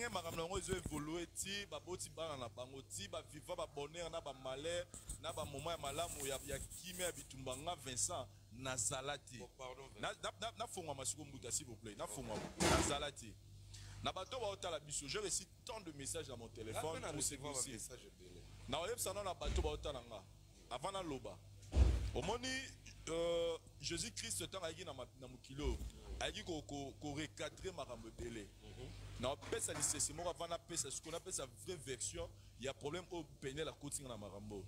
ndenge makambo yango ezo évoluer ti baboti bana na bango ti ba vivre ba bonheur na ba malheur na ba moment ya malamu ya kimia bitumba nga Vincent na zalati na fongwa masiko mbuta s'il vous plaît na fongwa na zalati na bato ba otala biso j'ai reçu tant de messages dans mon téléphone pour ces dossiers na oyebisa na bato ba otala nga avant na loba omoni Jésus Christ tant ayaki na mukilo ayaki ko recadrer makambo belé na pesa lisese moko avant na pesa ce qu'on appelle sa vraie version il y a problème au peine la coaching na makambo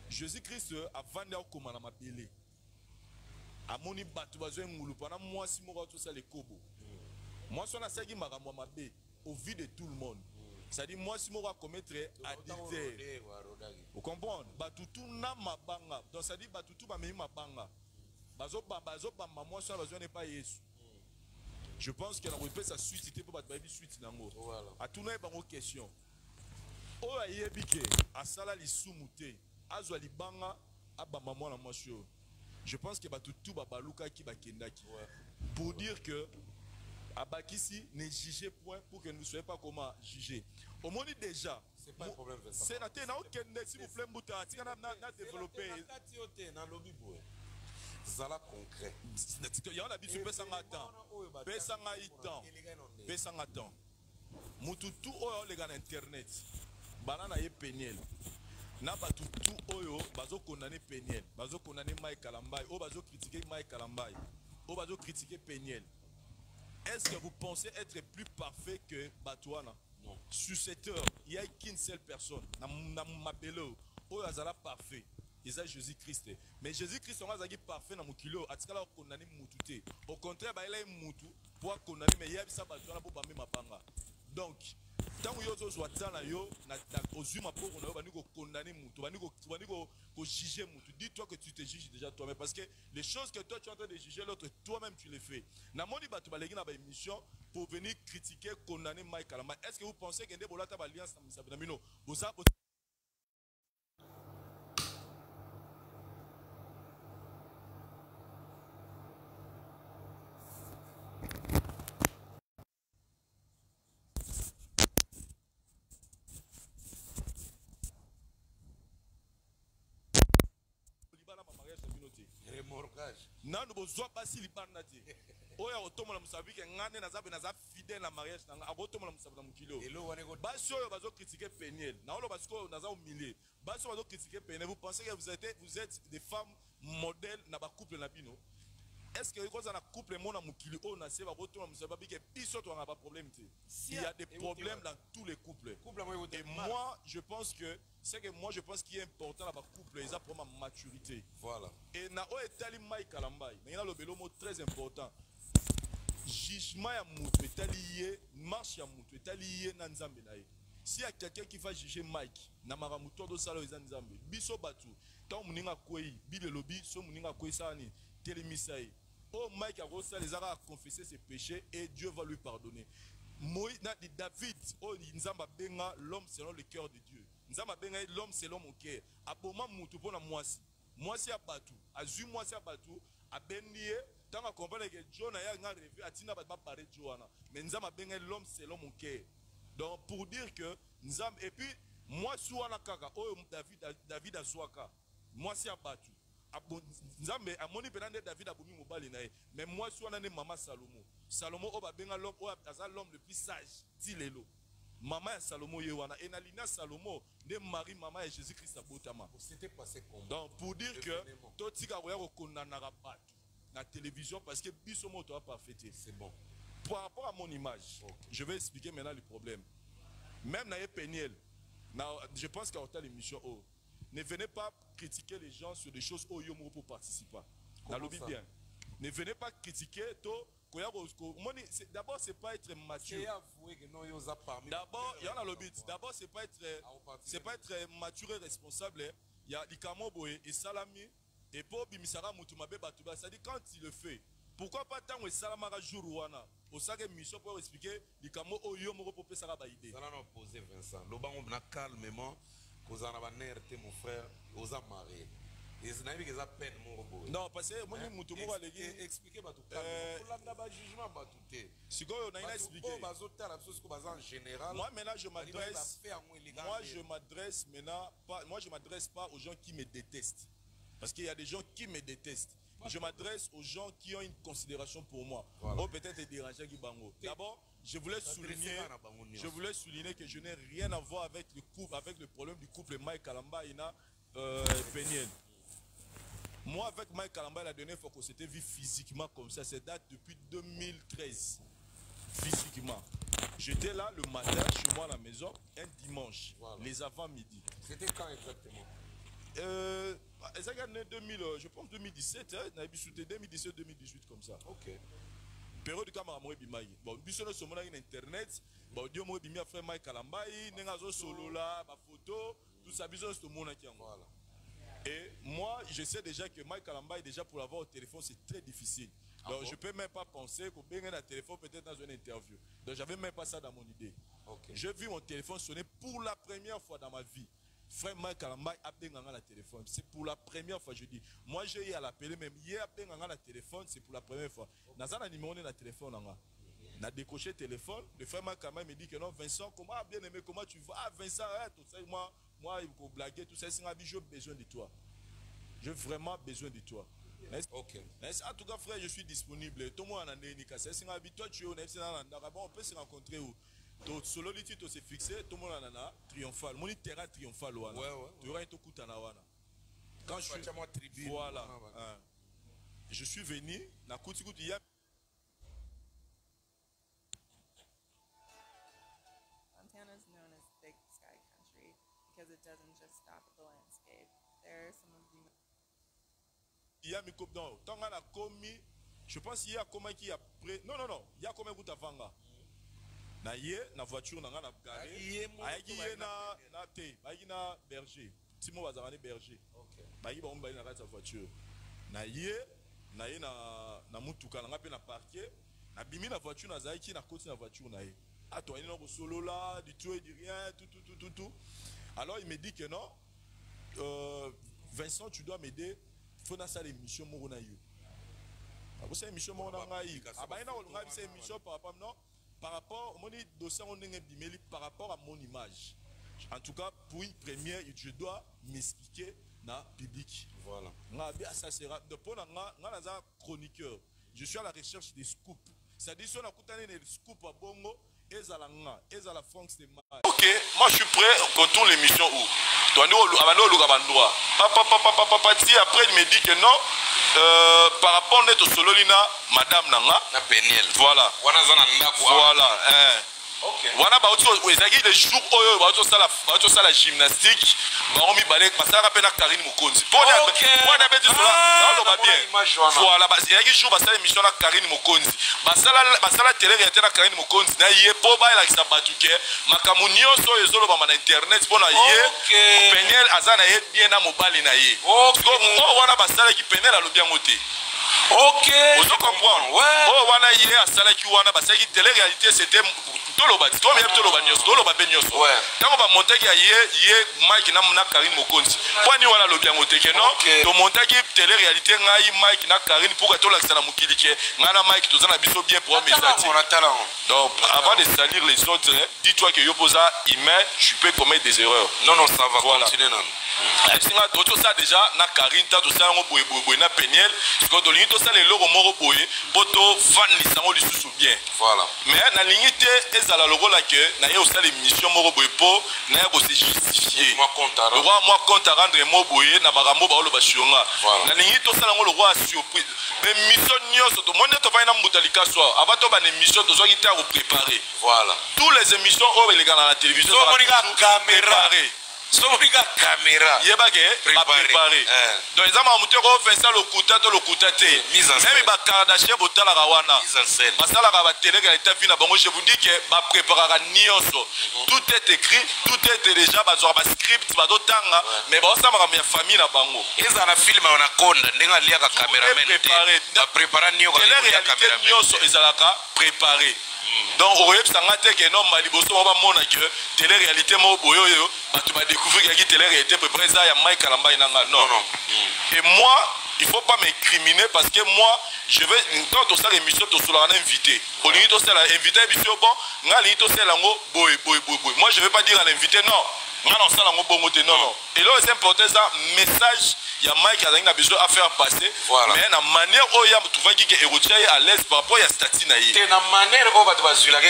Jésus Christ avant de komana mabele amoni bato bazo ngulu pendant moi si moko to ça les kobo moi so na saki makambo mabe au vu de tout le monde ça dit moi si moko commettre adultère vous comprenez batutu na mabanga donc ça dit batutu ba memi mabanga bazo bamba moi so bazo ne pas Yesu. Je pense que la reprise a suscité pour battre baby suite nango. A tout n'a pas de question. O ayebike asala li sumuté azwa li banga abamba moi na mwasho. Je pense que batutu babaluka ki bakendaki. Pour dire que abakisi ne jugez point pour que nous ne soyons pas comment juger. Au moins déjà c'est pas un problème. C'est na s'il vous plaît mbuta tika na développer. Zala concret. Il y a un habit super sans attendre. Pesanga temps. Mututu oyo les gars internet. Banana ye peniel. Na batutu oyo bazo condamner peniel. Bazo condamner Mike Kalambai. O bazo critiquer Mike Kalambai. O bazo critiquer peniel. Est-ce que vous pensez être plus parfait que Batouana? Non. Sur cette heure, il n'y a qu'une seule personne. Na mabelo. Oyo azala parfait. Ils ont Jésus-Christ. Mais Jésus-Christ, on a dit parfait dans mon kilo. Atikala condamné moutouté. Au contraire, il a moutou pour condamner. Mais il y a ça pour bammer ma panga. Donc, tant que vous êtes dans yo, na ozuma pour on a condamné moutou, on va juger moutou. Dis-toi que tu te juges déjà toi-même parce que les choses que toi tu es en train de juger l'autre, toi-même tu les fais. Na moni batu balegi na ba émission pour venir critiquer, condamner Mike Kalamba. Est-ce que vous pensez que ndebola ta alliance na Sabinamino, boza non nous besoin pas si libana ti oya otomola musabi ke ngane na zabe na za fidèle na mariage na abotomola musabi na mukilo basi oyo bazo critiquer peniel na olo basiko na za humilier basi bazo critiquer peniel vous pensez que vous êtes des femmes modèles na ba couple na bino est-ce que quand on a couple mon mukili on a c'est ba botomola musabi ke biso to nga ba problème ti il y a des problèmes dans tous les couples et moi je pense que c'est que moi je pense qu'il est important dans le couple, ils ont ma maturité. Voilà. Et na o etali Mike Kalambai, mais il y a le mot très important. Jugement ya mutu etali marche ya mutu etali na nzambe na ye. S'il y a quelqu'un qui va juger Mike, na maramuto do salo za nzambe. Biso batu, tant muninga kwei, bile lobi so muninga kwei sani, telemisai. Oh Mike a rosa les a confessé ses péchés et Dieu va lui pardonner. Moïse David, oh nzamba benga l'homme selon le cœur de Dieu. Nzamba benga l'homme selon mon cœur. Aboma mutu pona mwasi. Mwasi ya batu. Azu mwasi ya batu. Abendiye. Tanga comprendre que John a un rêve. Atina ba parler Johanna. Mais nzamba benga l'homme selon mon cœur. Donc pour dire que nzamba et puis mwasi wana kaka. Oh David azwaka. Mwasi ya batu. Nzambe amoni penande David abomi mobali na ye. Mais mwasi wana ne mama Salomo. Salomo oba benga l'homme. Oh azal l'homme le plus sage. Dilelo. Maman ya Salomo yewana et na lina Salomo de Marie maman et Jésus-Christ abotama. C'était passé comment? Donc pour dire que totika roya kondana rabat na télévision parce que biso moto a pas fêté. C'est bon. Par rapport à mon image, je vais expliquer maintenant le problème. Même na Peniel, je pense qu'à autant l'émission ne venez pas critiquer les gens sur des choses au yomo pour participer. Na lobby bien. Ne venez pas critiquer to d'abord c'est pas être mature. D'abord il y en a le but. D'abord c'est pas être mature et responsable. Il y a l'ikamobo et salami et pour bimisara mutumabe batuba. Ça dit quand il le fait. Pourquoi pas tant que salamara jour wana au sac mission pour expliquer l'ikamo oyo moko pour ça la idée. Ça l'a posé Vincent. Loba on a calmement cause on a nerté mon frère aux mariés. Non, parce que moi, je suis expliquer moi, maintenant, je m'adresse pas aux gens qui me détestent. Parce qu'il y a des gens qui me détestent. Je m'adresse aux gens qui ont une considération pour moi. Voilà. Oh, peut-être déranger qui bango. D'abord, je voulais souligner que je n'ai rien à voir avec le couple, avec le problème du couple Mike Kalamba et Peniel. Moi, avec Mike Kalamba, la dernière fois qu'on s'était vu physiquement comme ça date depuis 2013. Physiquement. J'étais là le matin chez moi à la maison, un dimanche, voilà. Les avant-midi. C'était quand exactement? Je pense 2017, 2017-2018 comme ça. Ok. Période de moi bimaï. Bon, bisous sur mon internet. Bon, Dieu moi bimia frère Mike Kalamba, nengazo solo là, ma photo, tout ça bisous sur mon qui voilà. Et moi, je sais déjà que Mike Kalamba déjà pour l'avoir au téléphone, c'est très difficile. Donc je peux même pas penser qu'on peut un téléphone peut-être dans une interview. Donc j'avais même pas ça dans mon idée. Okay. J'ai vu mon téléphone sonner pour la première fois dans ma vie. Frère Mike Kalamba a bien la téléphone. C'est pour la première fois, je dis. Moi, j'ai eu à l'appeler, même hier, a bien la téléphone, c'est pour la première fois. Dans un numéro de la téléphone, on a décoché le téléphone. Le frère Mike Kalamba me dit que non, Vincent, comment bien aimé, comment tu vas? Ah, Vincent, tout ça, moi, il faut blaguer, tout ça, j'ai besoin de toi. J'ai vraiment besoin de toi. Ok. En tout cas, frère, je suis disponible. Tout le monde en a dit que c'est toi, tu es on peut se rencontrer où? Donc, solo l'outil s'est fixé, tout le monde en a triomphal. Mon terrain triomphal. Ouais. Tu auras un coup à Nawana. Quand je suis. Voilà. Je suis venu, na Koutikout, Montana is known as Big Sky Country because it doesn't just stop at the landscape. There are some of the. Je pense qu'il y a comme qui a près. Non, il y a comme un bout avant. Na ye na voiture na na garé ayi na te ayi na berger timo bazarani berger bayi ba omba na kata voiture na ye na mutuka na pe na parquet na bimi na voiture na zaiki na côté na voiture na ye ato ani no solo là du tout et du rien tout. Alors il me dit que non, Vincent, tu dois m'aider, faut na ça l'émission moko na yo abo ça émission moko na ngai abaina ko ngai c'est émission par rapport non par rapport au dossier par rapport à mon image. En tout cas, pour une première, je dois m'expliquer dans le public. Voilà. Ça sera chroniqueur. Je suis à la recherche des scoops. C'est-à-dire si on a des scoops à Bongo, et à la France de Maï. Ok, moi je suis prêt pour tourne l'émission où après il me dit que non. Par rapport à notre sololina, Madame Nanga, voilà. Voilà. Voilà, les jours où la gymnastique, Maromi Balek, ça rappelle Karine Mokonzi. Voilà, il y a des jours où la émission de Karine Mokonzi. La télé réalité de Karine Mokonzi. Il y a pas mal de Sabatuke, Makamunio, sur les autres sur Internet, pour y Peniel, Azana, bien à Mobile. Voilà, ça qui Peniel à l'obien moté. Ok. Vous comprenez? Ouais. Oh, voilà, il y a ça qui wana parce que télé réalité c'était Tolobati. Toi même Tolobanios, Tolobabenios. Ouais. Quand on va monter qu'il y a Mike na Karine Mokonzi. Pas ni wana l'obien moté que non. To monter qui télé réalité ngai Mike na Karine pour que tout l'accès na mukilike. Ngana Mike tout ça na biso bien pour mes stati. Donc avant de salir les autres, dis-toi que yo posa email, tu peux commettre des erreurs. Non, ça va continuer non. Tout ça déjà na Karine tout ça on na Peniel parce que tout ça les logos moro boye poto fan lisango lisusu bien. Voilà. Mais na lignité ezala logo la que na ye aussi l'émission moro boye po na ya ko se justifier. Moi compte à rendre mo boye na barambo ba lo ba shionga. Na lignité tout ça le roi surprise. Mais mission nyoso to monde to va na mutalika soir. Avant to ba émission to zo qui t'a préparé. Voilà. Tous les émissions au les gars dans la télévision caméra. Sobriga caméra. Yebage préparé. Donc les amis muté ko Vincent le kutate. Mise en scène. Même ba Kardashian botala rawana. Mise en scène. Basala ka ba télé ka eta vina bango je vous dis que ba préparera nioso. Tout est écrit, tout est déjà ba zo ba script ba dotanga mais ba osama ka ya famille na bango. Eza na film on a konda ndenga lia ka cameraman préparé. Ba préparer nio ka caméra nioso ezala ka préparé. Donc au web sangate que non maliboso ba mona que télé réalité mo boyo yo ba tu vas découvrir que télé réalité préparé ça ya Mike Kalamba inanga non. Et moi, il ne faut pas m'incriminer parce que moi, je vais, quand on sort l'émission, on sera invité. On dit que c'est invité, bon, moi je ne vais pas dire à l'invité, non. Non. Et là, c'est important, ça, message, il y a Mike qui a besoin à faire passer. Voilà. Mais la manière où il y a tout qui est à l'aise par rapport à la statine. C'est la manière où tu vas sur la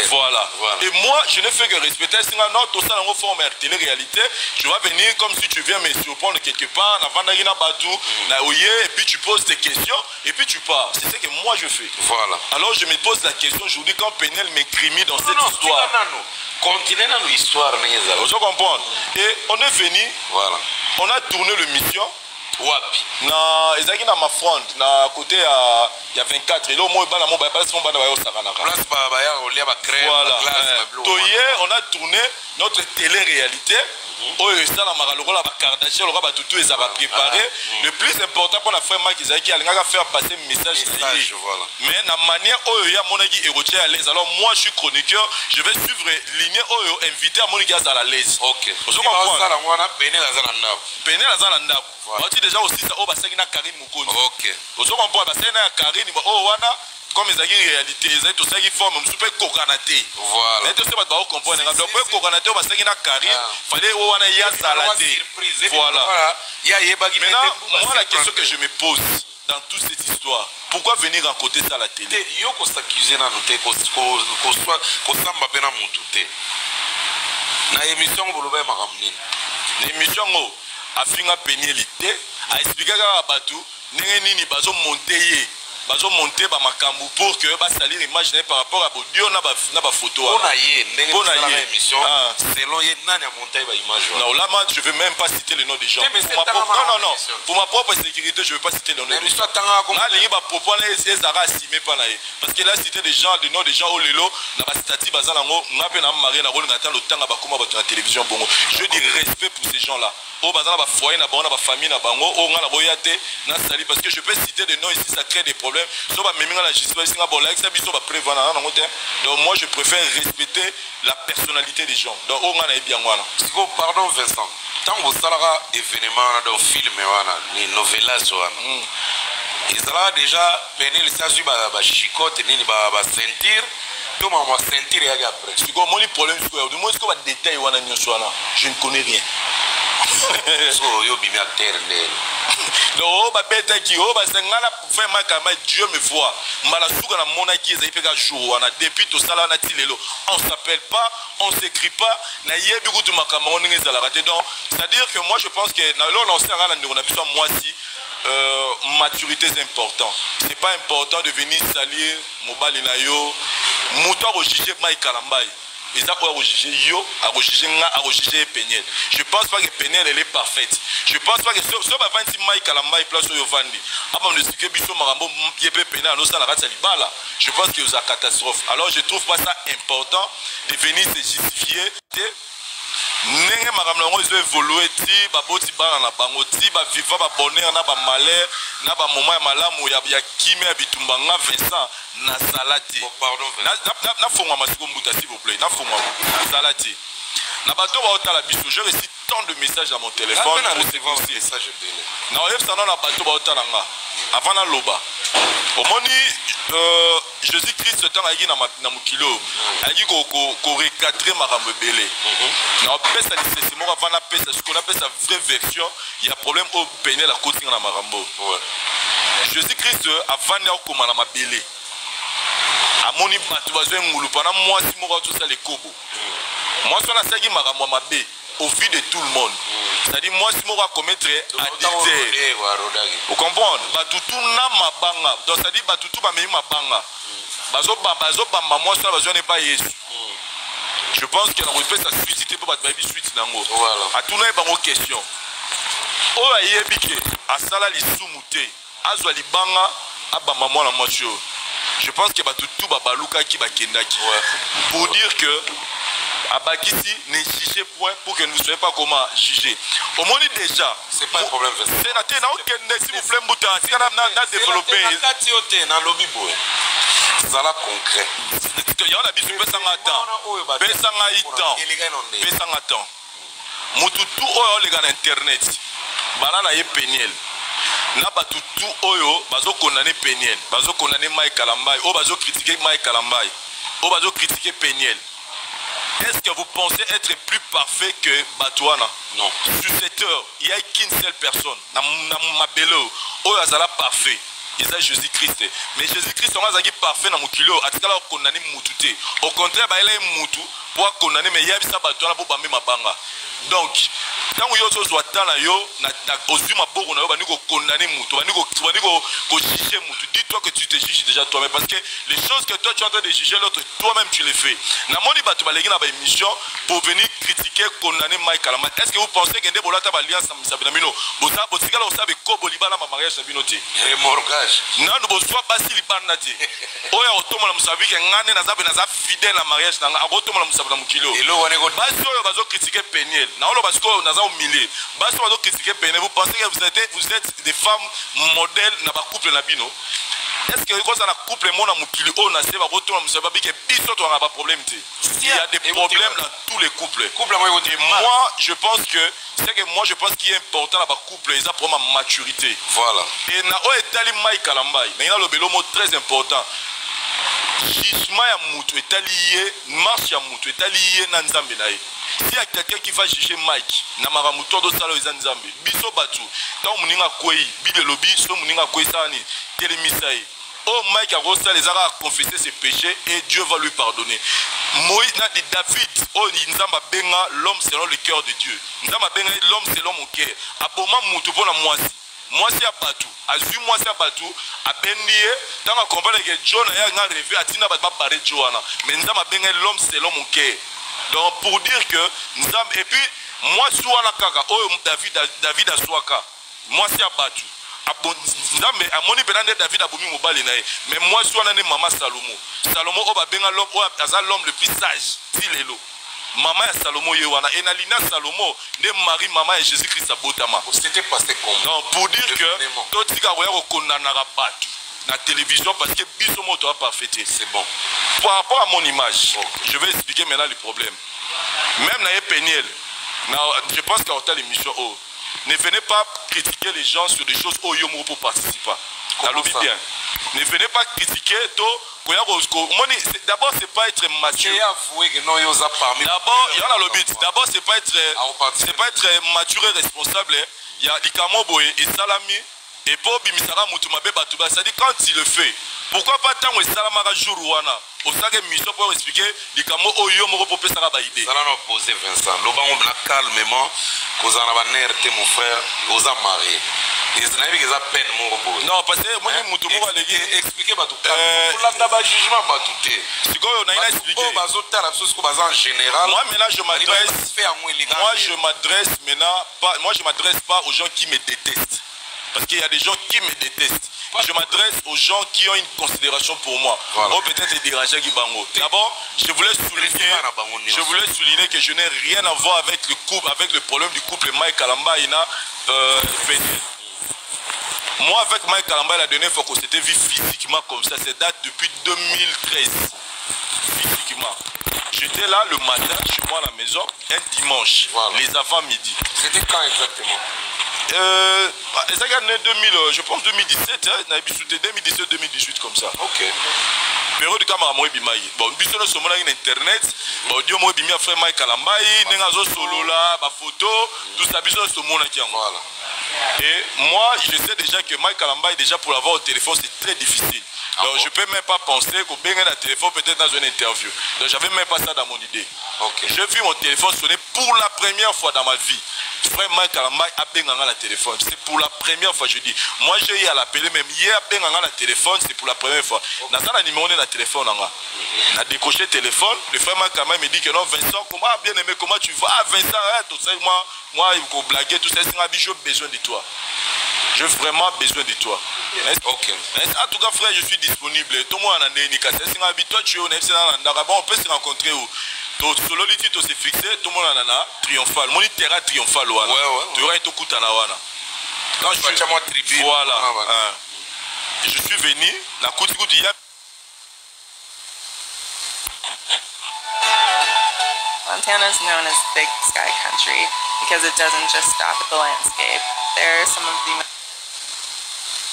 voilà. Et moi, je ne fais que respecter. Si non, tout ça, on forme la télé-réalité. Tu vas venir comme si tu viens me surprendre quelque part, et puis tu poses tes questions, et puis tu pars. C'est ce que moi je fais. Voilà. Alors je me pose la question, je vous dis quand Penel m'incrimine dans cette histoire. Continuez dans l'histoire. Vous comprenez? Et on est venu, voilà. On a tourné l'émission. Wapi. Na ezaki na ma front na côté il y a 24 et là au moins bana mo ba pas son bana ba yo sakana. Place ba ya olia ba crème voilà. glace Toyé on a tourné notre télé-réalité. Oyo ça la makaloko la ba Kardashian le ba tout ezaka préparé. Le plus important pour la frère Mark Izaki alingaka faire passer message voilà. Mais la manière oyo ya monaki erotier à l'aise. Alors moi je suis chroniqueur, je vais suivre ligne oyo invité à monaki à la l'aise. OK. Vous comprenez? Ça la wana Penel azana. Penel azana. Tu déjà aussi ça oba sengina Karim Mukonzi. OK. Vous comprenez parce que na Karim oh wana comme ils ont réalité ils ont tout ça qui forme super kokanaté. Voilà. Mais tout ça va comprendre donc kokanaté oba sengina Karim fallait oh wana ya salaté. Voilà. Maintenant moi la question que je me pose dans toute cette histoire, pourquoi venir raconter ça à la télé? Yo ko s'accuser na noté ko soit ko samba pena mutu te. Na émission boloba makamnini. L'émission a fini à pénalité, a expliqué à Batou, nini bazo monter makambu pour que ba salir image par rapport à Bodio na ba photo. On a eu émission selon ye nani a monté ba image. Non là moi je veux même pas citer le nom des gens. Non. Pour ma propre sécurité, je veux pas citer le nom des gens. Là les ba propos les ezara assimé pas naé parce que là citer des gens des noms des gens au lelo na ba statut bazala ngo ngape na maré na rôle ngata le temps ba koma ba la télévision bongo. Je dis respect pour ces gens là. Oh bazala ba foyer na bango na ba famille na bango oh ngana boyate na sali parce que je peux citer des noms ici ça crée des problèmes. Donc moi je préfère respecter la personnalité des gens. Donc pardon Vincent, tant que vous avez événement dans le film ni novelas ils ont déjà peine les sages ba chicote ni ba sentir tout ma sentir et après. C'est comme mon problème de moi ce qu'on va détailler wana nyoswana. Je ne connais rien. So yo bimi acteur non, Dieu me voit. Depuis tout ça, on ne s'appelle pas, on ne s'écrit pas. Donc, c'est-à-dire que moi, je pense que moi aussi, maturité c'est important. Ce n'est pas important de venir salir Mobali Nayo, Mouta Rojiché Mike Kalambaye. Je pense pas que Penel elle est parfaite. Je pense pas que ce je pense que c'est une catastrophe. Alors je trouve pas ça important de venir se justifier. Nenge makamlango ils ont évolué ti baboti bana na bango ti ba viva ba bonheur na ba malheur na ba moment ya malamu ya kimia bitumba nga Vincent na salati. Pardon. Na fongwa masiko mbuta s'il vous plaît. Na fongwa na salati. Na bato ba otala biso j'ai reçu tant de messages à mon téléphone pour recevoir des messages belé. Na oyeb sana na bato ba otala nga avant na loba. Omoni Jésus-Christ ce temps ayi na mukilo ayi ko recadrer makambo belé. Na pesa nécessairement avant na pesa ce qu'on appelle sa vraie version, il y a problème au Penel la côté na makambo. Jésus-Christ avant na ko na mabelé. Amoni bato bazwe ngulu pendant moi si moko tout ça les kobo. Moi si on a ça qui makambo mabe au vu de tout le monde. C'est-à-dire moi si moi commettre adultère. Vous comprenez? Batutu na mabanga. Donc c'est-à-dire batutu ba memi mabanga. Bazo bamba moi ça bazo n'est pas Yesu. Je pense que la espèce a suscité pour battre baby suite nango. A tout na bango question. O ayebike asala lisumuté. Azwa libanga abamba moi na mocho. Je pense que batutu ba baluka ki ba kendaki. Pour dire que Abakisi ne jugez point pour que nous ne soyons pas comment juger. Au moins déjà, c'est pas un problème. C'est s'il vous plaît, Mouta, si on a développé. Ça la concret. Il y a un habit sur Pesanga temps. Mututu les gars internet. Banana ye Peniel. Na batu tout oyo bazo condamner Peniel, bazo condamner Mike Kalambai, o bazo critiquer Mike Kalambai, o bazo critiquer Peniel. Est-ce que vous pensez être plus parfait que Batouana? Non. Sur cette heure, il n'y a qu'une seule personne. Dans ma belle, oyo azala parfait. Et ça Jésus-Christ. Mais Jésus-Christ on a parfait dans mon kilo. À ce cas-là, on condamne Moutouté. Au contraire, il est Moutou pour condamner, mais il y a ça Batouana pour bamber ma banga. Donc, quand vous avez dis-toi que tu te juges déjà toi-même. Parce que les choses que toi tu es en train de juger l'autre, toi-même tu les fais. Émission pour venir critiquer, condamner Mike Kalama. Est-ce que vous pensez que des bolata alliance Sabinamino, vous savez comment le mariage Sabinoté? Remorquage. Non, nous sommes pas si libanati. Oya otomo la musabi que ngane naza fidèle à mariage nanga. Abotomo la musabi na mukilo. Et l'eau on est basi oyo bazo critiquer Peniel. Na olo basko naza humilié. Basi bazo critiquer Peniel. Vous pensez que vous êtes des femmes modèles na ba couple na bino? Est-ce que quand ça na couple mon na mukilo on a se ba botomo la musabi que biso to nga ba problème té. Il y a des problèmes dans tous les couples. Moi, je pense que c'est que moi je pense qu'il est important dans le couple, ils ont pour ma maturité. Voilà. Et na o etali Mike Kalambai, mais il y a le belomo très important. Jugement ya mutu etali marche ya mutu etali na nzambe na ye. S'il y a quelqu'un qui va juger Mike, na maramuto do salo za nzambe. Biso batu, quand muninga koi, bile lobi so muninga koi sani, telemisaye. Oh Mike a reçu les arts à confesser ses péchés et Dieu va lui pardonner. Moïse n'a dit David, oh Nzamba benga l'homme selon le cœur de Dieu. Nzamba benga l'homme selon mon cœur. Aboma mutu pona moisi. Moisi a batu. Azu moisi a batu. Abendie. Tant qu'on comprend que John a un rêve. Atina ba barre Johanna. Mais Nzamba benga l'homme selon mon cœur. Donc pour dire que Nzamba et puis moi souana kaka. Oh David a souaka. Moisi a batu. Amoni benande David abomi mobali nae mais moi je suis maman Salomo oba benga l'homme l'homme le plus sage tilelo maman ya Salomo yewana et nalina Salomo ne mari maman et Jésus-Christ abotama c'était passé comme donc pour dire que tout tika roya kokondana batu na télévision parce que biso moto a parfaité c'est bon par rapport à mon image je vais expliquer maintenant les problèmes même na Peniel je pense qu'à hôtel émission ne venez pas critiquer les gens sur des choses où ils ont pour participer. Bien. Ne venez pas critiquer. D'abord, c'est pas être mature. D'abord, c'est pas être mature et responsable. Il y a des camoboy et salami. Et pour Bimisara Moutumabe Batouba, ça dit quand il le fait. Pourquoi pas tant que Salamara Jourouana? Au sein de mission pour expliquer les camo Oyo Moro pour Pessara Baïdé. Ça l'a posé Vincent. L'oba on a calmement, qu'on en a nerté mon frère, aux a marié. Non, parce que moi, je expliquer Batouba. Pour l'andaba jugement Batouté. C'est quoi, on a expliqué. En général. Moi, maintenant, je m'adresse pas aux gens qui me détestent. Parce qu'il y a des gens qui me détestent. Je m'adresse aux gens qui ont une considération pour moi. Voilà. Ou peut-être les dirigeants qui bango. D'abord, je voulais souligner que je n'ai rien à voir avec le couple, avec le problème du couple Mike Kalamba et Peniel. Moi, avec Mike Kalamba, la dernière fois qu'on s'était vu physiquement comme ça, c'est date depuis 2013. Physiquement. J'étais là le matin, chez moi à la maison, un dimanche, voilà. Les avant-midi. C'était quand exactement? Je pense 2017, hein, 2017-2018 comme ça. Ok. Période de caméra moi bimaï. Bon, biso no somona sur internet. Bon, Dieu moi bimia frère Mike Kalambai, nengazo solo là, ba photo, tout ça biso somona qui en voilà. Et moi, je sais déjà que Mike Kalambai déjà pour l'avoir au téléphone, c'est très difficile. Donc je ne peux même pas penser qu'on baigne un téléphone peut-être dans une interview. Donc j'avais même pas ça dans mon idée. Okay. J'ai vu mon téléphone sonner pour la première fois dans ma vie. Frère Mike Kalambai a baigne la téléphone. C'est pour la première fois, je dis. Moi j'ai eu à l'appeler même hier a baigne la téléphone, c'est pour la première fois. Dans ça, le numéro de la téléphone, on a décoché le téléphone. Le frère Mike Kalambai me dit que non, Vincent, comment bien aimé, comment tu vas? Ah, Vincent, tout ça, moi, il faut blaguer, tout ça, j'ai besoin de toi. J'ai vraiment besoin de toi. Ok. En tout cas, frère, je suis disponible. Tout le monde a un toi, tu es on peut se rencontrer où? Solo liti to se fixé, tout le monde en a triomphal. Mon terrain triomphal wana. Tu auras tout coup à la wana. Quand je suis voilà. Je suis venu, la coup il y a Montana is known as Big Sky Country. because it doesn't just stop at the landscape. There are some of the...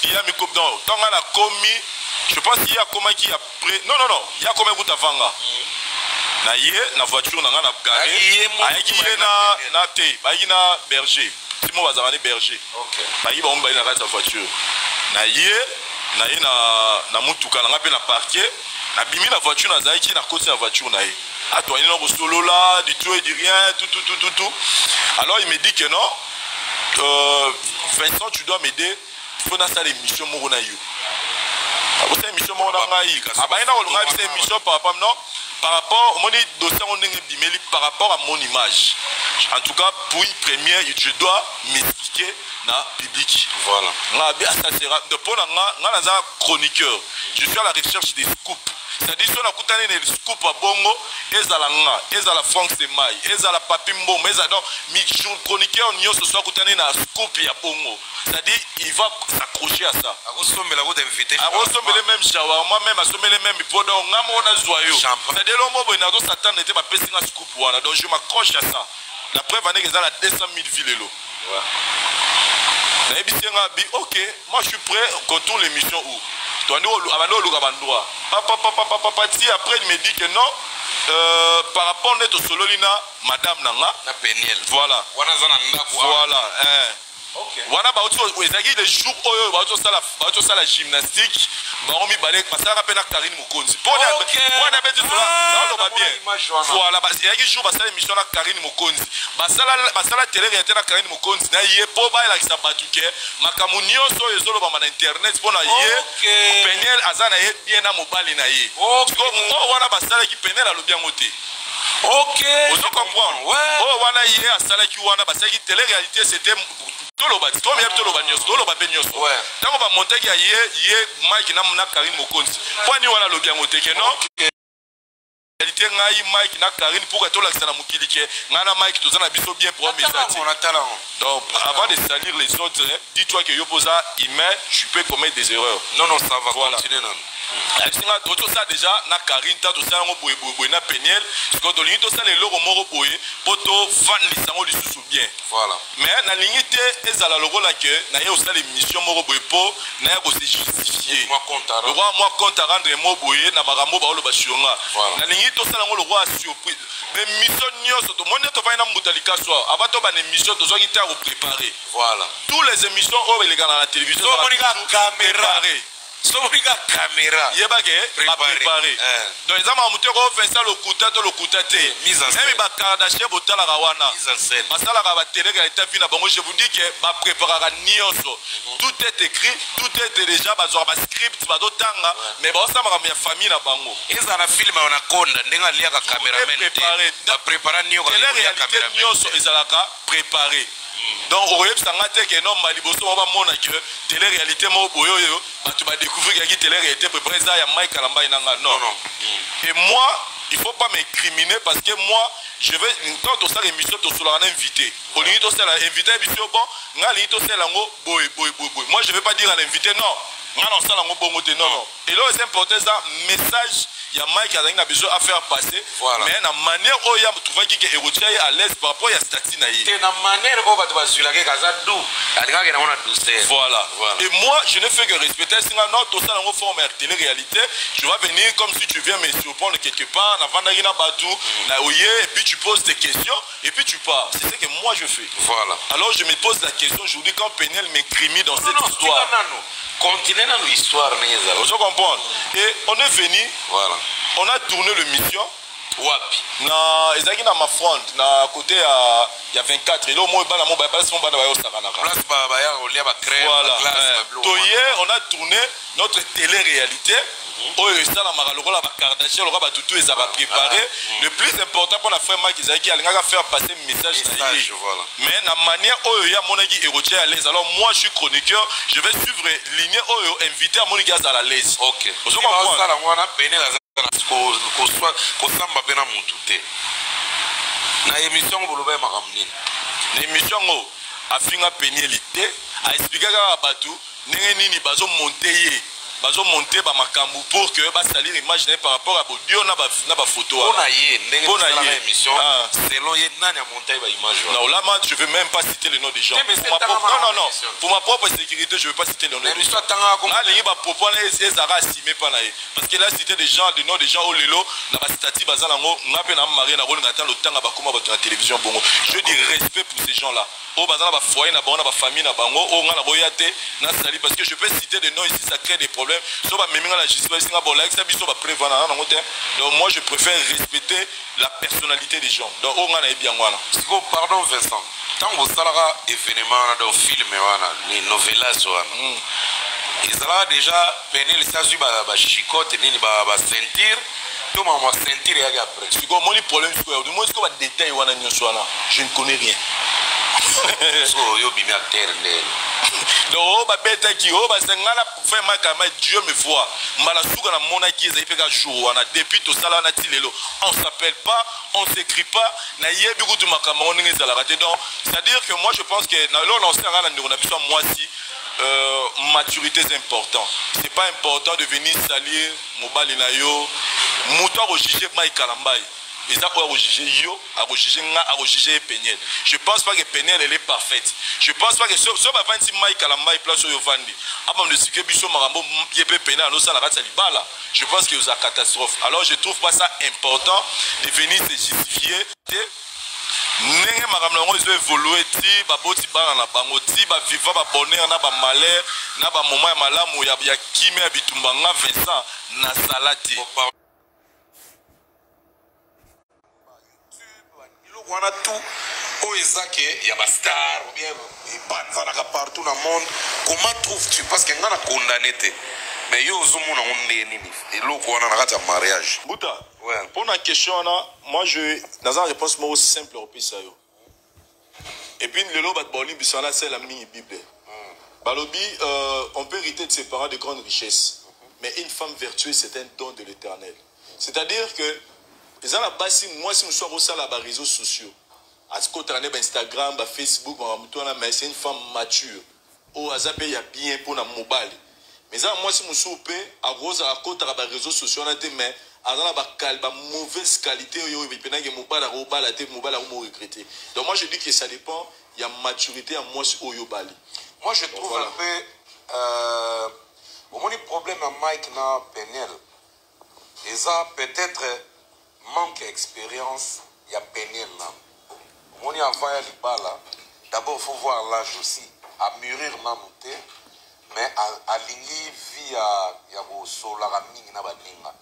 Il y a mes copains. Non, tant qu'on a commis, je pense qu'il y a comment qui après. Non, il y a comment vous t'avanga. Na yé, na voiture, na garé. Aïe qui est na té, aïe na berger. Si moi vas berger. Ok. Aïe on va na sa voiture. Na yé na mutuka na ngape na parquet. Na bimi la voiture na zaï qui na côté la voiture na yé. Ah toi il n'a solo là, du tout et du rien, tout. Alors il me dit que non. Vincent, tu dois m'aider. Il faut faire l'émission Morona Yo. Vous savez, l'émission Morona Yo. C'est une émission par rapport au dossier par rapport à mon image. En tout cas, pour une première, je dois m'expliquer dans le public. Voilà. Ça sera. Pour un chroniqueur, je suis à la recherche des scoops. C'est-à-dire que si on a des scoops à Bongo, et à la Franck Semaï, et à la Papimbo, mais à le chroniqueur, ce soit un scoop à Bongo. C'est-à-dire qu'il va s'accrocher à ça. Les mêmes shawarma, même assommer les mêmes produits, on a joyeux. C'est-à-dire que l'homme s'attend n'était pas pesé un scoop. Donc je m'accroche à ça. La preuve est que a 200 000 villes. Ok, moi je suis prêt, on contourne l'émission où après il me dit que non, par rapport à notre sololina, madame Nanga, voilà. Voilà. Voilà, les jours où il la gymnastique, Baromi Balek, parce que ça rappelle Karine Mokonzi. Voilà, il y a des jours où il y a l'émission de Karine Mokonzi. La télé est à Karine Mokonzi. Il y a pas mal de Sabatuke, Makamunio, sur les autres sur Internet, pour y Penel, Azana, bien à Mobile. Voilà, qui Penel a le bien moté. Ok. Vous comprenez? Oh, voilà, il y a Sala qui wana, parce que télé réalité c'était. Toloba, tant qu'on va monter qu'il y a Mike na Karine Mokonzi. Pourquoi nous on a le bien monté que non? Réalité ngai Mike na Karine pour que tout l'accès na mukilike. Ngana Mike tout ça na biso bien pour message. Donc avant de salir les autres, dis-toi que yo posa email, tu peux commettre des erreurs. Non, ça va continuer non. Tout ça déjà na Karine tout ça on na Peniel parce que dans tout ça les loro moro boye poto fan les sango lisusu bien. Voilà. Mais na limite ezala logo la que na ye aussi l'émission moro boye po na ya ko se justifier. Moi compte à rendre mo boye na barambo ba lo bashionga. Na limite tout ça le roi surprise. Émission nyoso to monde to va na mutalika soir avant to ba émission to zo ki ta préparer. Voilà. Tous les émissions au les gars dans la télévision caméra. Sobriga caméra. Préparé. Donc ils ont monté Vincent le Koutate. Mise en scène. Même Kardashian botala rawana. Mise en scène. Masala raba télé est fini bango je vous dis que ba préparera nioso. Tout est écrit, tout est déjà ba script ba dotanga mais ba ça ma famille na bango. Eza na film on a konda ndenga lia ka cameraman. Ba prépara nio ka caméra. Nioso ezalaka préparé. Donc au web ça ngate que non maliboso on va mona que télé réalité mo boyoyo tu vas découvrir que télé réalité préparé ça ya Mike Kalamba inanga non. Et moi il faut pas m'incriminer parce que moi je vais quand on sort l'émission to sur invité au lieu to sort invité émission bon ngali to sort lango boy moi je vais pas dire à l'invité non non. Et là c'est important ça message il y a Mike qui a besoin à faire passer. Voilà. Mais la manière où il y a trouvé qui est érotier à l'aise par rapport à Stati naïe. C'est la manière où va te basculer avec Azadou. Voilà. Et moi je ne fais que respecter sinon non tout ça dans forme de télé-réalité. Je vais venir comme si tu viens me surprendre quelque part avant d'aller dans Batou, et puis tu poses tes questions et puis tu pars. C'est ce que moi je fais. Voilà. Alors je me pose la question, je vous dis quand Penel m'écrimine dans cette histoire. Continuez dans l'histoire, vous comprenez? Et on est venu, voilà. On a tourné l'émission. Wapi. Na ezaki na ma front na côté il y a 24 et là au moins bana mo ba son bana ba yo sakanaka. Place ba ya olia ba crème glace bleu. Toyé on a tourné notre télé-réalité. Oyo ça na makaloko la ba Kardashian ba tutu ezaba préparé. Le plus important pour la frère Mike Izaki alingaka faire passer message na lui. Mais na manière oyo ya monaki érotier à l'aise. Alors moi je suis chroniqueur, je vais suivre ligne oyo invité à Monika à l'aise. OK. Vous comprenez ça la wana peine la kosamba pena mutu te na émission boloba makamnini na émission ngo afinga pénalité a expliquer ka batu ndenge nini bazo monter ba makambu pour que ba salir image par rapport à audio na ba photo on a yé ndenge na émission selon yé nani a monté ba image. Non, là, moi, je ne veux même pas citer le nom des gens. Mais Pour ma propre... Non, non, non. Pour ma propre sécurité, je ne veux pas citer le nom des gens. Là, les gens propos les Zara estimé pas naïe. Parce que là, citer des gens, des noms des gens au lelo, na stati bazalango, n'a pas na marié na rôle ngata le temps ba kuma ba la télévision bongo. Je dis respect pour ces gens-là. Au bazala ba foyer na bango na ba famille na bango, au ngana boyate na sali parce que je peux citer des noms ici, ça crée des problèmes. So ba meminga la justice ba singa bola, ça biso ba prévana na ngote. Donc moi je préfère respecter la personnalité des gens. Donc au ngana bien ngwana. Pardon Vincent. Tant que vous salara événement dans film wana, ni novelas wana. Ils déjà peine les sasu ba chicote ni ba sentir. Tout ma sentir et après. C'est quoi mon problème c'est quoi? Du moins c'est quoi détail wana nyoswana. Je ne connais rien. So yo bimi acteur ndel. Donc ba beta ki o ba sengala faire ma kama Dieu me voit. Mala suka na mona ki za ipeka jour wana depuis to sala na tilelo. On s'appelle pas, on s'écrit pas. Na yebi kutu makama on ngi zala raté. Donc c'est-à-dire que moi je pense que na lo na osanga na ndeko na biso moi si maturité c'est important. C'est pas important de venir salir mobali na yo. Muto a juger Mike Kalambai. Ils ont juger yo, a juger nga, a juger Peniel. Je pense pas que Peniel elle est parfaite. Je pense pas que ce va vendre Mike Kalambai place au Yovandi. Avant de ce que biso marambo yebe Peniel no sala ratsa libala. Je pense que c'est une catastrophe. Alors je trouve pas ça important de venir se justifier. Nenge makambo ils ont évolué ti ba boti bana na bango ti ba viva ba bonheur na ba malheur na ba moment ya malamu ya kimi ya bitumba nga Vincent na salati. On a tout au Isaac il y a des stars ou bien il banzana partout dans le monde. Comment trouves-tu parce que on a condamné mais yo zomo na on nini et loko on a raté mariage. Bouta. Ouais. Pour la question là, moi je dans une réponse moi aussi simple au pisa yo. Et puis le lot bat boli bisala c'est la mini Bible. Balobi on peut hériter de ses parents de grandes richesses. Mais une femme vertueuse c'est un don de l'Éternel. C'est-à-dire que les la base moi si je suis au sein des réseaux sociaux à ce côté Instagram Facebook mais c'est une femme mature au hasard il y a bien pour la mobile mais ça moi si je suis à rose à côté des réseaux sociaux on a des mais à la mauvaise qualité yo et puis na mobile à regretter. Donc moi je dis que ça dépend il y a maturité à moi si au bali. Moi je trouve voilà. Un peu au moins le problème à Mike na Peniel et ça peut-être manque d'expérience, il y a Peniel là. On y a envoyé les balles. D'abord, il faut voir l'âge aussi. À mûrir, monter. Mais à l'ingé, via le solar, à baninga.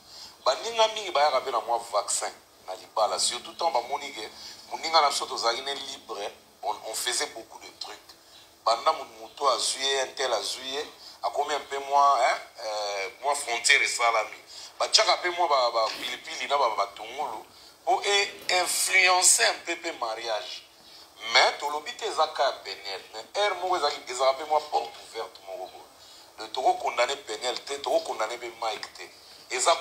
Baninga, mingi, bah, y a un vaccin. Na libala. Surtout, tant, bah, moninga, la sorte aux arines libres, on faisait beaucoup de trucs. Pendant mon moto à juillet, un tel à juillet, à combien de mois, moi, frontière et salami. Tchaka pe moi ba pilipili na ba tungulu pour influencer un peu le mariage mais to lobite zaka Peniel mais mo ezaka pe moi porte ouverte mo le toko condamner Peniel te toko condamner be Mike te eza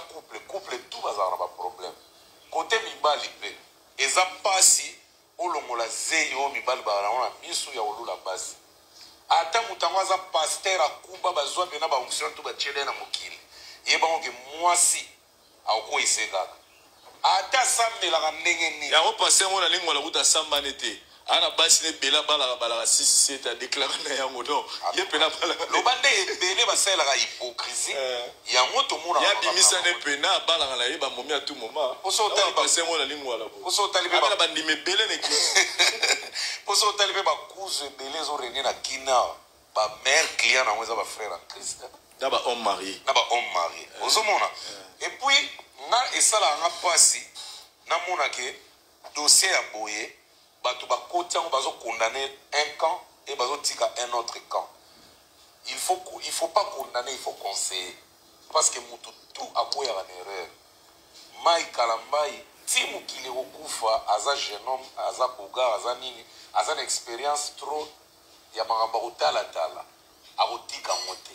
couple tout bazara ba problème côté mibali pe eza pasi olongola zeyo mibali ba na misu ya olula basi ata mutango za pasteur akuba bazwa bena ba onction to ba chele na mokili. Et bon que moi si à quoi il s'est là ata sambe la ndenge ni ya on penser mon ligne wala buta samba nete ana basi ne bela bala 6 7 déclaré na yango donc ye pena bala lo bande bele ba sala la hypocrisie ya moto mona ya bimisa ne pena bala na ye ba momi à tout moment poso tali ba penser mon ligne wala poso tali ba ba ndime bele ne ki poso tali ba cousin bele zo rené na kina ba mère client na mweza ba frère en Christ. D'abord homme marié. D'abord homme marié. Et puis, na esala nga pasi na mona ke dossier à boyer, bato ba koti ngo bazo condamner un camp et bazo tika un autre camp. Il faut pas condamner, il faut conseiller parce que mutu tout a boya en erreur. Mike Kalambai timu kile okufa aza jeune homme, aza boga, aza nini, aza une expérience trop ya maramba otala tala. Arotika moté.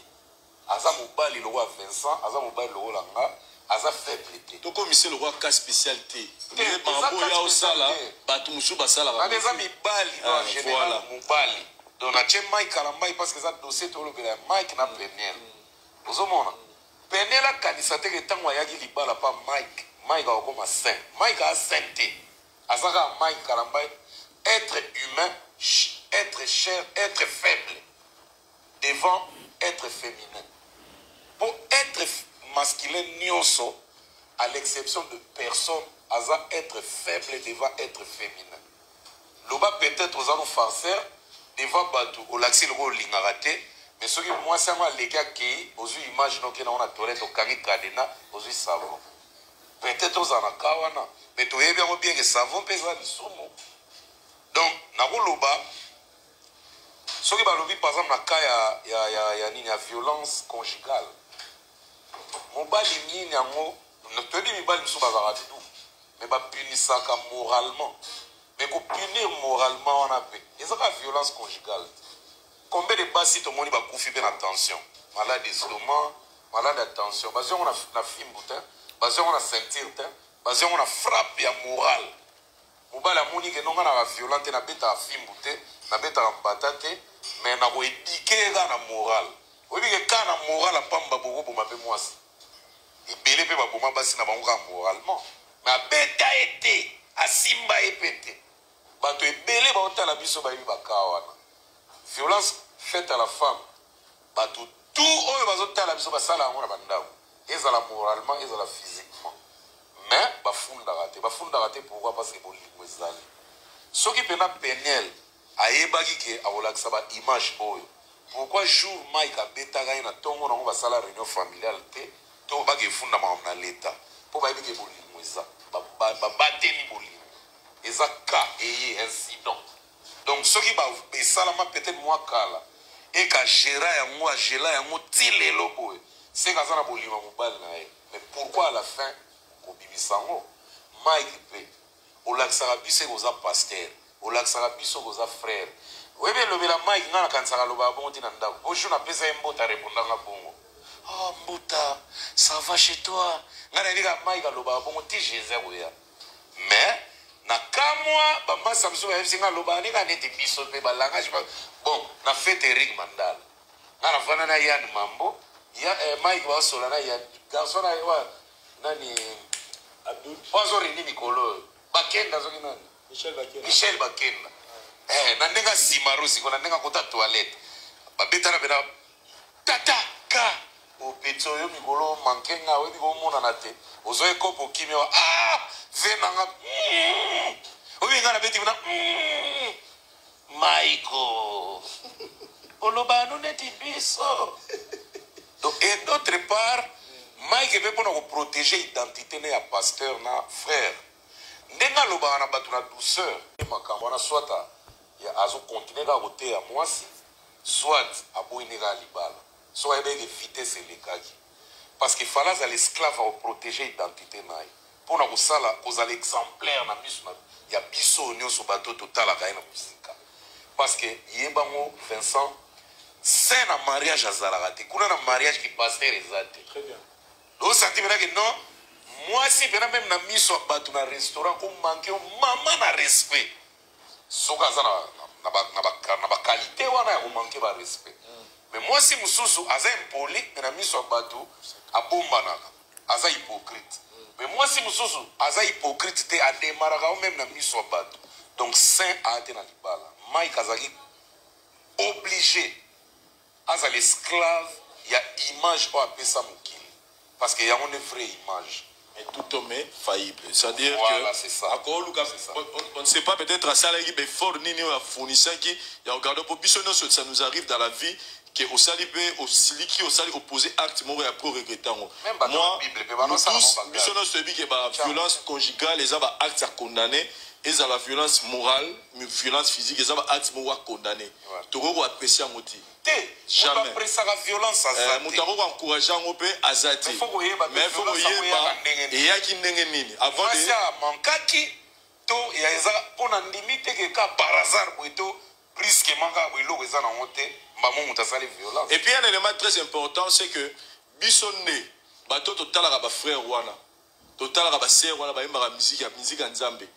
Aza mobali le roi Vincent, aza mobali le roi Langa, aza faible té. To commissaire le roi cas spécialité. Les mambo ya osala, batu musu basala. Ba beza mibali en général mobali. Donc na che Mike Kalambai parce que ça dossier to le Mike na Peniel. Ozomona. Peniel a kanisa te que tango ya libala pa Mike. Mike a comme saint. Mike a sainté. Azaka Mike Kalambay, être humain, être cher, être faible devant être féminin. Pour être masculin, nyonso, à l'exception de personne, Aza être faible devant être féminin. Loba peut-être aux anneaux farceurs, devant Batou, au laxi le rôle l'ingarate, mais ce qui moi c'est moi les gars qui, aux yeux imaginons qu'on a toilette au Kami Kadena, aux yeux savon. Peut-être aux anneaux kawana, mais tu es bien que savon pèse à l'issoumo. Donc, Naro Loba, ce qui va le par exemple, il y a une violence conjugale. Mon bal est mis, ne te dis pas que mais va punir ça moralement. Mais pour punir moralement, on a fait. Et ça, la violence conjugale. Combien de bas si tout le monde va confier bien attention? Malade d'isolement, malade d'attention. Parce qu'on a film boutin, parce qu'on a sentir, parce qu'on a frappe à morale. Mon bal a moni que non, on a violente, on a bête à film boutin, on a bête à batate, mais on a éduqué dans la morale. Vous voyez que quand la morale a pas beaucoup pour m'appeler moi. Et belé peut pas pour moi parce qu'il n'a pas moralement. Mais a bête a été, a simba et pété. Bato e belé ba ota la biso ba yiba kawana. Violence faite à la femme. Bato tout oyo bazota la biso ba sala ngona bandao. Ezala moralement, ezala physiquement. Mais ba funda raté pourquoi parce que bolingo ezali. Soki pena penel ayebaki ke akolakisa ba image oyo. Pourquoi jour Mike a betaka na tongo na ba sala réunion familiale te to ba ke funda ma na leta. Po ba yebike bolingo eza. Ba bateli bolingo. Et ça et incident. Donc ce qui va salama peut-être moi kala et ka gera ya moi gela ya mo tilelo boy. C'est ka sana bolima mobile na. Mais pourquoi à la fin ko bibisango Mike pe o laksara bise goza pasteur, o laksara biso goza frère. Webe lobela Mike ngana kansaka loba bongo tina ndako. Ojo na pesa mbota répondanga bongo. Oh mbota, ça va chez toi. Ngana ndika Mike loba bongo ti Jésus oya. Mais na kamwa ba masa mso ya singa loba ni ka neti biso pe ba langage bon na fête Eric Mandala na fana na Yann Mambo ya Mike ba sola na ya garçon na wa nani Abdul Pozo Rini Nicolo Bakenda zo nani Michel Bakenda na ndenga simarusi kona ndenga kota toilette ba betana bena tata ka o petso yo mikolo mankenga we ko mona na te ozo ekopo kimio venanga obi ngana beti na Michael olobano neti biso. Donc et d'autre part Mike veut pour protéger l'identité de pasteur na frère ndenga loba na batu na douceur makambo na swata ya azo continuer à voter à moi soit à boinera libala soit avec vitesse les kaki parce que fallait à l'esclave à protéger l'identité naï pour na kusala cause l'exemplaire na biso ya biso nyonso bato total la na musika parce que yebango Vincent c'est un mariage azalaka te kuna na mariage qui pasteur ezate très bien donc ça dit que non moi si pena même na miso bato na restaurant ko manquer maman na respect soka za na ba qualité wana ya ko manquer ba respect mais moi si mususu aza impoli na miso bato abombanaka aza hypocrite. Mais moi, si je suis hypocrite, je suis même dans miso bateau. Donc, saint a été dans le bal. Mike Azagi obligé, à l'esclave, il y a image ou appelle ça moukil. Parce qu'il y a une vraie image. Et tout homme est faillible. C'est-à-dire voilà, que, c'est ça. On ne sait pas peut-être à ça, il y a fort ni à fournisseur qui, il y a regardé pour bichonner, ça nous arrive dans la vie. Que au salibé au siliki au sali opposé acte moi après regrettant moi tous bisono celui qui ba violence conjugale les ba acte à condamner et à la violence morale violence physique les ba acte moi condamner to go apprécier moti jamais apprécier la violence azati mutako encourager ngope azati mais faut yeba et ya ki ndenge nini avant de mankaki to ya eza pona limite que ka par hasard boito risque manga boilo eza na honte. Et puis un élément très important, c'est que Bissonné, bato total à frère wana, total à sœur wana, ba musique nzambe.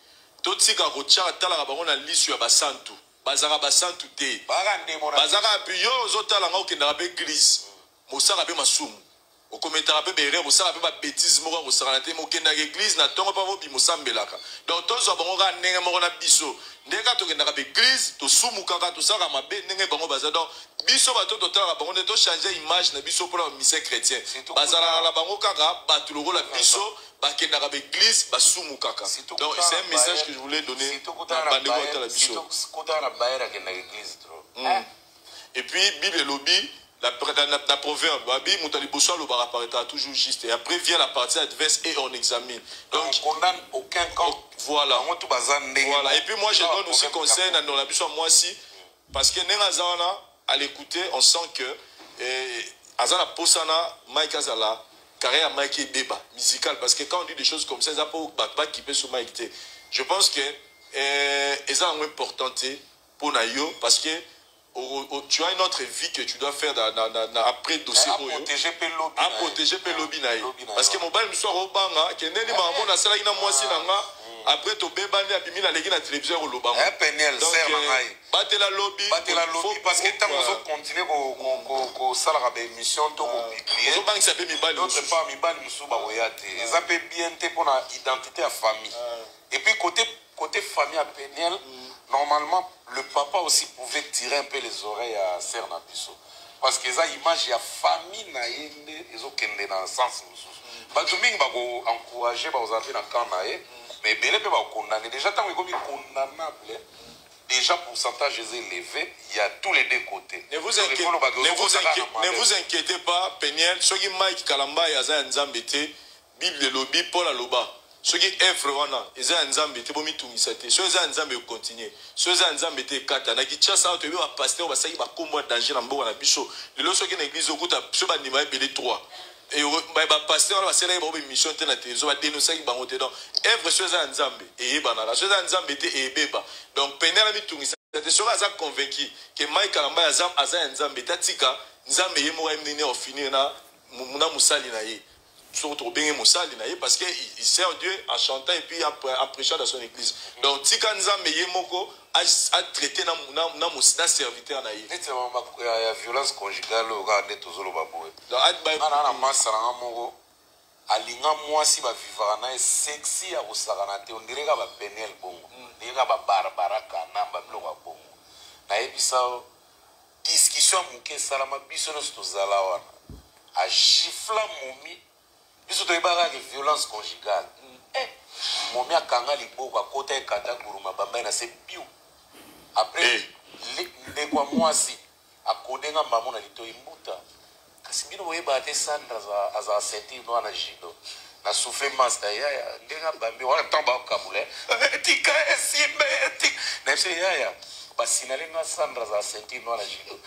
Totika rocha tala à on a l'issue à basantu, bazara basantu te. Bazara puis yo zotala nga okenda ba église, mosaka be masumu. au commentaire peu berre au sala peu ba bêtise moko au sala te mo kenda église na tongo pa bo mosambelaka donc tozo bango ka ndenge moko na biso ndeka to kenda ka église to sumuka ka to sala mabe ndenge bango baza donc biso bato to tala bango to changer image na biso pour la mission chrétien bazala la bango kaka batu loko la biso bakenda ka église basumuka ka donc c'est un message que je voulais donner à bande ko la biso kota na baera kenda église trop et puis bible lobby la proverbe, le bar apparaîtra toujours juste. Et après vient la partie adverse et on examine. Donc, on condamne aucun camp. Voilà. Voilà. Et puis moi, je donne aussi conseil dans la biso moi aussi. Parce que à l'écouter, on sent que Azana Posana, Mike Azala, carrière Mike Beba, musical. Parce que quand on dit des choses comme ça, ça peut pas qui peut sur Mike. Je pense que c'est important pour Nayo parce que tu as une autre vie que tu dois faire après dossier à protéger le lobby parce que mon bail me soit robanga que neni maman na sala ina mwasi nanga après to bebande abimi na legi na télévision au lobanga penel ser mangai batela lobby parce que tant qu'on continue ko sala ba émission to ko publier so bang ça peut mi bali d'autres pas mi bali musuba oyate ça peut bien te pour la identité à famille et puis côté famille à penel normalement, le papa aussi pouvait tirer un peu les oreilles à Ser Nabiso. Parce que ça image il y a famille naïe ils ont qu'elle dans le sens où bah tout le monde va encourager aux enfants dans camp naïe mais belé peut va condamner déjà tant que comme condamnable déjà pourcentage élevé il y a tous les deux côtés ne vous inquiétez pas Peniel ceux qui Mike Kalamba et Aza Nzambete Bible lobby Paul Aloba ceux qui œuvrent wana eza nzambe te bomi tungisa te ceux eza nzambe continuer ceux eza nzambe te kata na kicha sa to ba pasteur ba saki ba kombo danger na mboka na biso lelo ceux qui na église okuta ceux ba ndima ebele 3 et ba pasteur ba sela ba mission te na te zo ba dénoncer ki bango te donc œuvre ceux eza nzambe et bana la ceux eza nzambe te e beba donc penela mi tungisa te ceux eza convaincu que Mike Kalamba aza nzambe tatika nzambe yemo wa mnene au finir na musali na ye surtout bien parce qu'il sert Dieu en chantant et puis en prêchant dans son église. Donc, si quand nous avons a traité dans serviteur na yé. Il y a violence conjugale au gars net aux olobaboué. Donc, alinga mwasi ba vivana sexy ya kusakanate on dirait ba penel bongo. Dirait ba barbara kanamba biloko bongo. Na ebisa discussion muke salama biso no stozala wana. A gifla momi biso to ibara de violence conjugale. Momi akanga liboko akota ekata kuruma bamba na se piu. Après le kwa mwasi akodenga mamu na lito imbuta. Kasi bino boyeba te Sandra aza senti no ana jido. Na souffre master ya ndenga bambi wana tamba kabule. Tika esimbe tika. Na se ya basinalenga Sandra za senti no ana jido.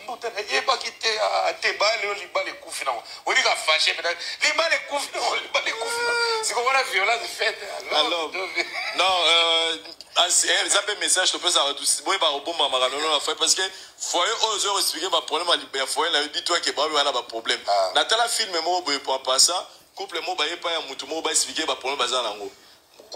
Mbuta na yeba kite te bale oli bale kufina. Oni ka fâché mais li bale kufina oli bale kufina. C'est comme la violence faite. Alors non ça peut message to pesa tout boy ba oboma magano na foi parce que foyer ozo expliquer ba problème à libérer foyer na dit toi que ba wana ba problème na tala film mo boy pour pas ça couple mo ba yepa ya mutu mo ba expliquer ba problème bazana ngo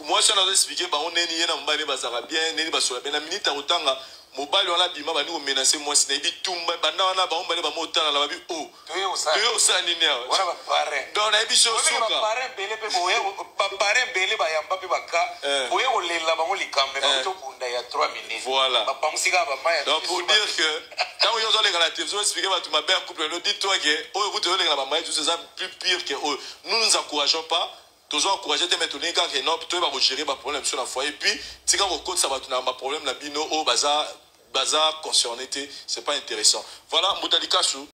moi ça na expliquer ba on neni yena mbale bazaka bien neni basola bien na minute otanga mobali wana bima bani ko menacer moi sina bitumba banda wana ba ombale ba motana la ba bi oh toyo sa nini wana ba parrain donc na biso suka ba parrain bele pe boye ba parrain bele ba yamba pe baka boye ko lela ba ngoli kambe ba to bunda ya 3 minutes voilà ba pamusika ba maya donc pour dire que quand on regarde la télévision expliquer ba tu ma belle couple nous dit toi que oh écoute on la ba maya tout ça plus pire que nous nous encourageons pas tous encourager te mettre ni quand que non toi va gérer ba problème sur la foyer et puis si quand on compte ça va tu na ba problème na bino au baza concerné c'est pas intéressant voilà Moudalika Sou